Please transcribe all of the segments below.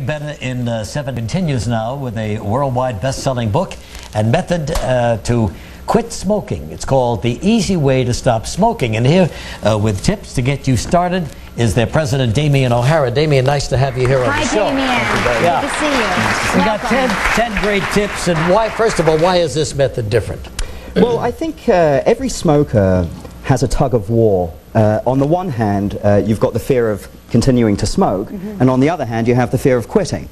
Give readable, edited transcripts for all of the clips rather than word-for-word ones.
Better in 7 continues now with a worldwide best-selling book and method to quit smoking. It's called The Easy Way to Stop Smoking. And here with tips to get you started is their president, Damien O'Hara. Damien, nice to have you here on the show. Hi, Damien. Good to see you. We got 10 great tips. And why, first of all, why is this method different? Well, I think every smoker has a tug of war. On the one hand, you've got the fear of continuing to smoke, and on the other hand, you have the fear of quitting.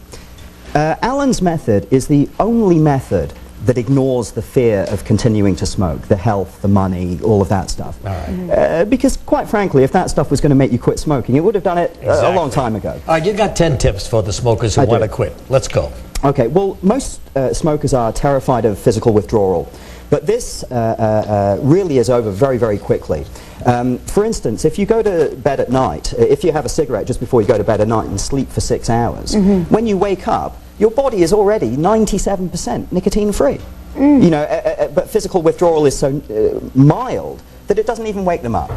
Alan's method is the only method that ignores the fear of continuing to smoke, the health, the money, all of that stuff. All right. Because, quite frankly, if that stuff was going to make you quit smoking, it would have done it a long time ago. All right, you got 10 tips for the smokers who want to quit. Let's go. Okay, well, most smokers are terrified of physical withdrawal. But this really is over very, very quickly. For instance, if you go to bed at night, if you have a cigarette just before you go to bed at night and sleep for 6 hours, when you wake up, your body is already 97% nicotine-free. You know, but physical withdrawal is so mild that it doesn't even wake them up.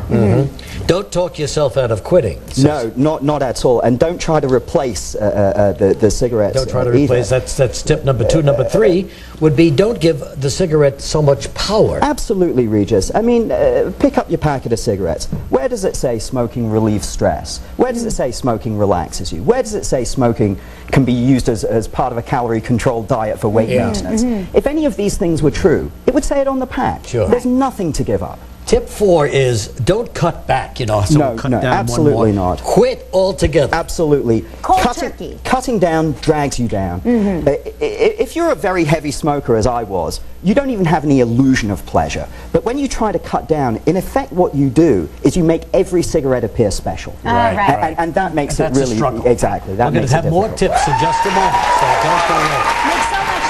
Don't talk yourself out of quitting. No, not at all. And don't try to replace the cigarettes. Don't try to replace. That's tip number 2. Number 3 would be don't give the cigarette so much power. Absolutely, Regis. I mean, pick up your packet of cigarettes. Where does it say smoking relieves stress? Where does it say smoking relaxes you? Where does it say smoking can be used as part of a calorie-controlled diet for weight maintenance? If any of these things were true, it would say it on the pack. Sure. There's nothing to give up. Tip 4 is don't cut back, you know, so No, cut no, down absolutely one more. not. Quit altogether. Absolutely. Cold turkey. Cutting down drags you down. If you're a very heavy smoker, as I was, you don't even have any illusion of pleasure. But when you try to cut down, in effect what you do is you make every cigarette appear special. Right. And that makes That's it a really... struggle. Exactly. That We're going to have more tips in just a moment, so don't go away. Makes so much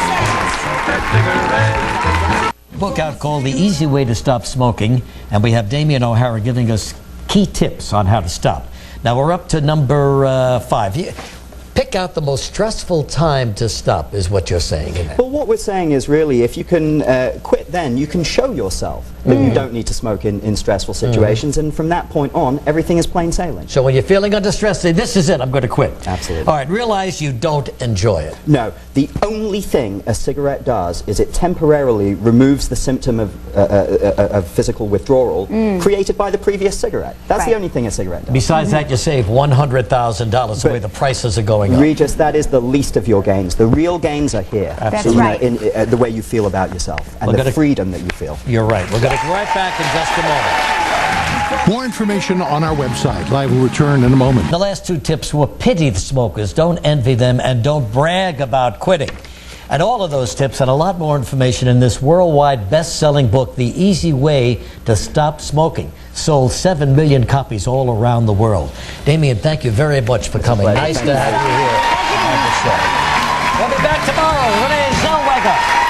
sense. Book out called The Easy Way to Stop Smoking, and we have Damien O'Hara giving us key tips on how to stop. Now we're up to number 5. Pick out the most stressful time to stop is what you're saying. Well, what we're saying is really if you can quit then, you can show yourself that you don't need to smoke in stressful situations, and from that point on, everything is plain sailing. So when you're feeling under stress, say, this is it, I'm going to quit. Absolutely. All right, realize you don't enjoy it. No, the only thing a cigarette does is it temporarily removes the symptom of physical withdrawal created by the previous cigarette. That's the only thing a cigarette does. Besides that, you save $100,000 the way the prices are going up. Regis, that is the least of your gains. The real gains are here. That's right. In the way you feel about yourself and the freedom that you feel. You're right. We're going to be right back in just a moment. More information on our website. Live will return in a moment. The last 2 tips were pity the smokers, don't envy them, and don't brag about quitting. And all of those tips and a lot more information in this worldwide best-selling book, The Easy Way to Stop Smoking. Sold 7 million copies all around the world. Damien, thank you very much for coming. Nice to have you here on the show. We'll be back tomorrow. Renee Zellweger.